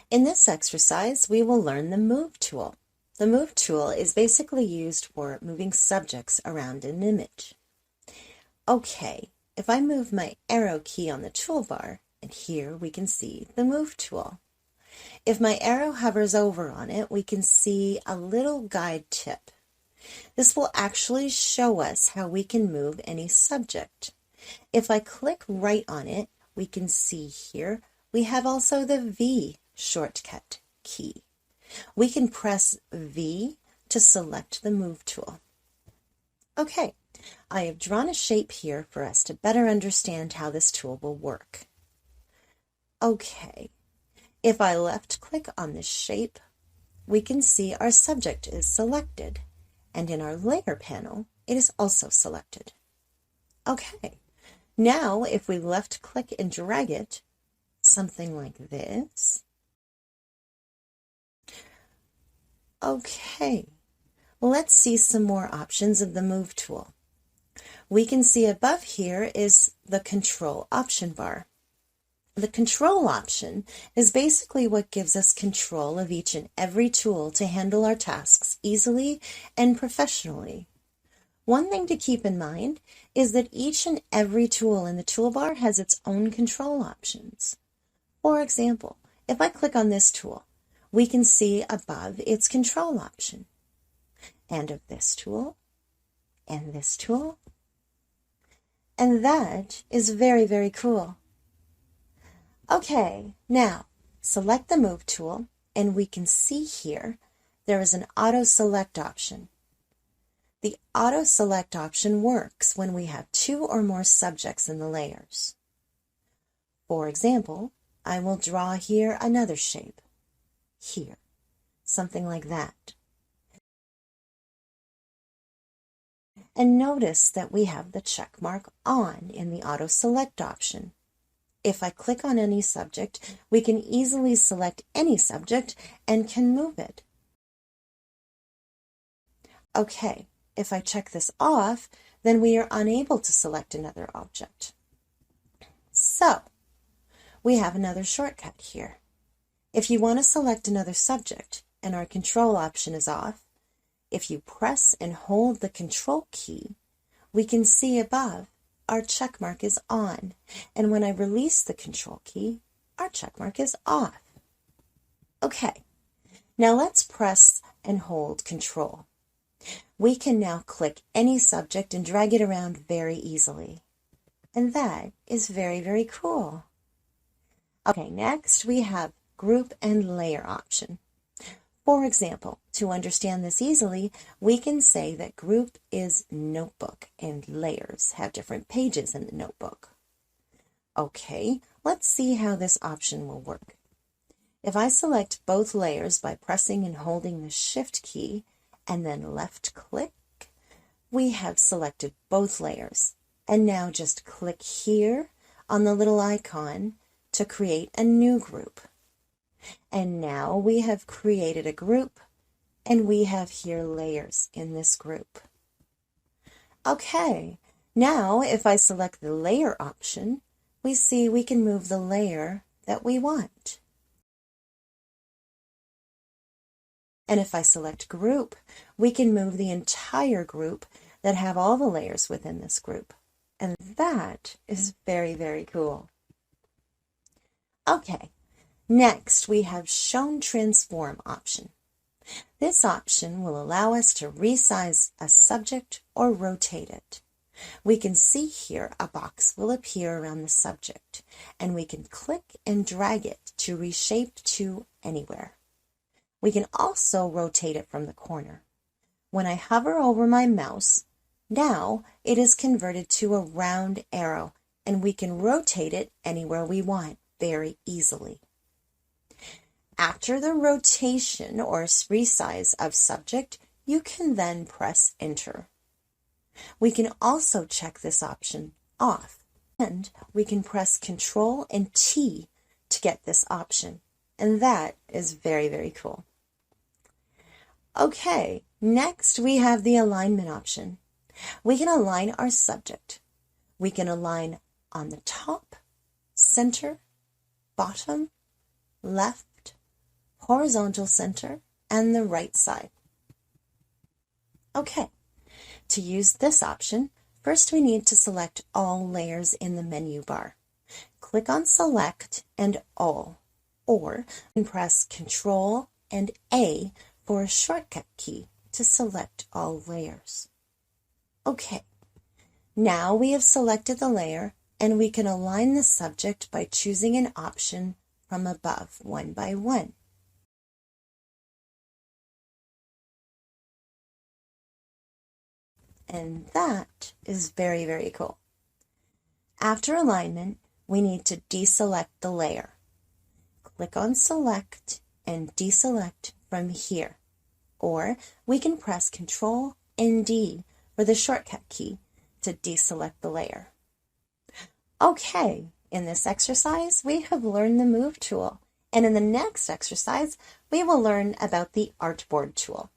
In this exercise, we will learn the Move tool. The Move tool is basically used for moving subjects around an image. Okay, if I move my arrow key on the toolbar, and here we can see the Move tool. If my arrow hovers over on it, we can see a little guide tip. This will actually show us how we can move any subject. If I click right on it, we can see here we have also the V shortcut key. We can press V to select the Move tool. Okay, I have drawn a shape here for us to better understand how this tool will work. Okay, if I left click on this shape, we can see our subject is selected, and in our layer panel, it is also selected. Okay, now if we left click and drag it, something like this. Okay, let's see some more options of the Move tool. We can see above here is the Control option bar. The Control option is basically what gives us control of each and every tool to handle our tasks easily and professionally. One thing to keep in mind is that each and every tool in the toolbar has its own control options. For example, if I click on this tool, we can see above its control option, and of this tool, and this tool, and that is very, very cool. Okay, now select the Move tool, and we can see here there is an Auto Select option. The Auto Select option works when we have two or more subjects in the layers. For example, I will draw here another shape. Here, something like that. And notice that we have the check mark on in the Auto Select option. If I click on any subject, we can easily select any subject and can move it. Okay, if I check this off, then we are unable to select another object. So, we have another shortcut here. If you want to select another subject and our control option is off, if you press and hold the control key, we can see above our check mark is on, and when I release the control key, our check mark is off. Okay, now let's press and hold control. We can now click any subject and drag it around very easily, and that is very, very cool. Okay, next we have Group and Layer option. For example, to understand this easily, we can say that Group is notebook and layers have different pages in the notebook. Okay, let's see how this option will work. If I select both layers by pressing and holding the Shift key and then left click, we have selected both layers. And now just click here on the little icon to create a new group. And now we have created a group, and we have here layers in this group. Okay, now if I select the layer option, we see we can move the layer that we want. And if I select group, we can move the entire group that have all the layers within this group. And that is very, very cool. Okay. Next, we have Shown Transform option. This option will allow us to resize a subject or rotate it. We can see here a box will appear around the subject, and we can click and drag it to reshape to anywhere. We can also rotate it from the corner. When I hover over my mouse, now it is converted to a round arrow, and we can rotate it anywhere we want very easily. After the rotation or resize of subject, you can then press Enter. We can also check this option off, and we can press Ctrl and T to get this option, and that is very, very cool. Okay, next we have the alignment option. We can align our subject. We can align on the top, center, bottom, left, horizontal center, and the right side. Okay, to use this option, first we need to select all layers in the menu bar. Click on Select and All, or press Ctrl and A for a shortcut key to select all layers. Okay, now we have selected the layer and we can align the subject by choosing an option from above one by one. And that is very, very cool. After alignment, we need to deselect the layer. Click on Select and deselect from here, or we can press Ctrl and D for the shortcut key to deselect the layer. Okay, in this exercise, we have learned the Move tool, and in the next exercise, we will learn about the Artboard tool.